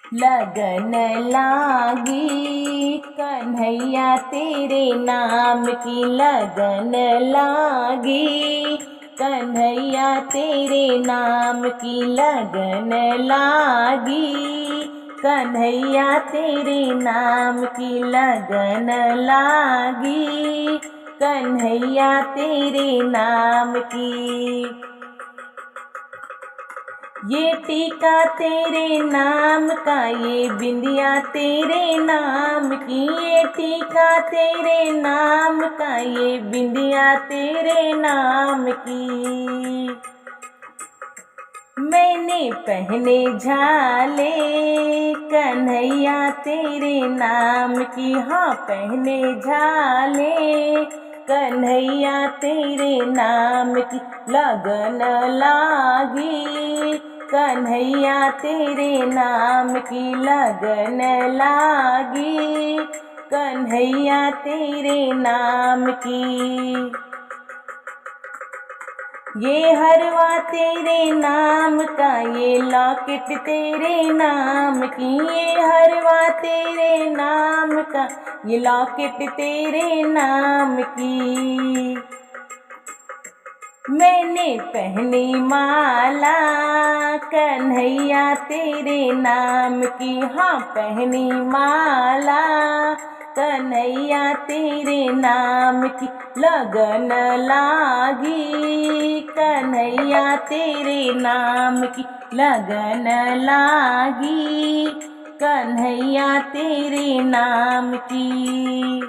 लगन लागी कन्हैया तेरे नाम की, लगन लागी कन्हैया तेरे नाम की, लगन लागी कन्हैया तेरे नाम की, लगन लागी कन्हैया तेरे नाम की। ये टीका तेरे नाम का, ये बिंदिया तेरे नाम की, ये टीका तेरे नाम का, ये बिंदिया तेरे नाम की। मैंने पहने झाले कन्हैया तेरे नाम की, हाँ पहने झाले कन्हैया तेरे नाम की, लगन लागी कन्हैया तेरे नाम की, लगन लागी कन्हैया तेरे नाम की। ये हरवा तेरे नाम का, ये लॉकेट तेरे नाम की, ये हरवा तेरे नाम का, ये लॉकेट तेरे नाम की। मैंने पहनी माला कन्हैया तेरे नाम की, हाँ पहनी माला कन्हैया तेरे नाम की, लगन लागी कन्हैया तेरे नाम की, लगन लागी कन्हैया तेरे नाम की।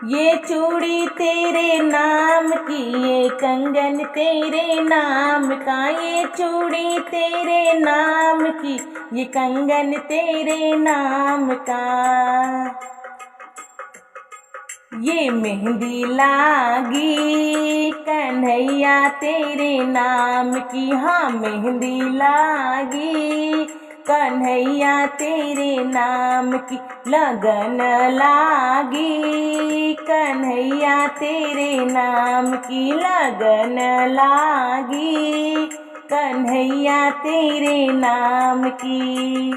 ये चूड़ी तेरे नाम की, ये कंगन तेरे नाम का, ये चूड़ी तेरे नाम की, ये कंगन तेरे नाम का। ये मेहंदी लागी कन्हैया तेरे नाम की, हाँ मेहंदी लागी कन्हैया तेरे नाम की, लगन लागी कन्हैया तेरे नाम की, लगन लागी कन्हैया तेरे नाम की।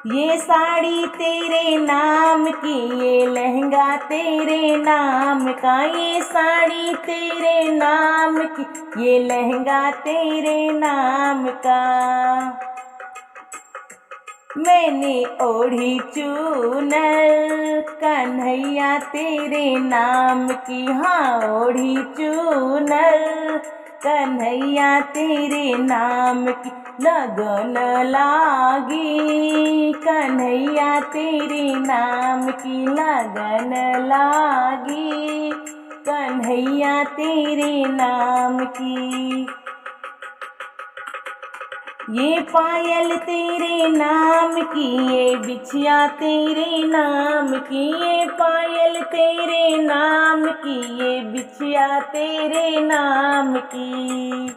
ये साड़ी तेरे नाम की, ये लहंगा तेरे नाम का, ये साड़ी तेरे नाम की, ये लहंगा तेरे नाम का। मैंने ओढ़ी चूनर कन्हैया तेरे नाम की, हाँ ओढ़ी चूनर कन्हैया तेरे नाम की, लगन लागी कन्हैया तेरे नाम की, लगन लागी कन्हैया तेरे नाम की। ये पायल तेरे नाम की, ये बिछिया तेरे नाम की, ये पायल तेरे नाम की, ये बिछिया तेरे नाम की।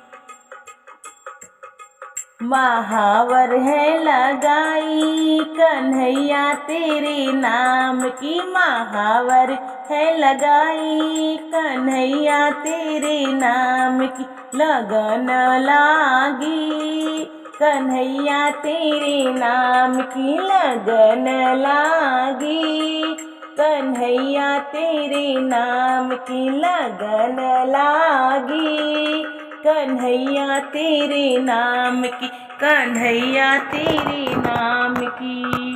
महावर है लगाई कन्हैया तेरे नाम की, महावर है लगाई कन्हैया तेरे नाम की, लगन लागी कन्हैया तेरे नाम की, लगन लागी कन्हैया तेरे नाम की, लगन लागी कन्हैया तेरे नाम की, कन्हैया तेरे नाम की।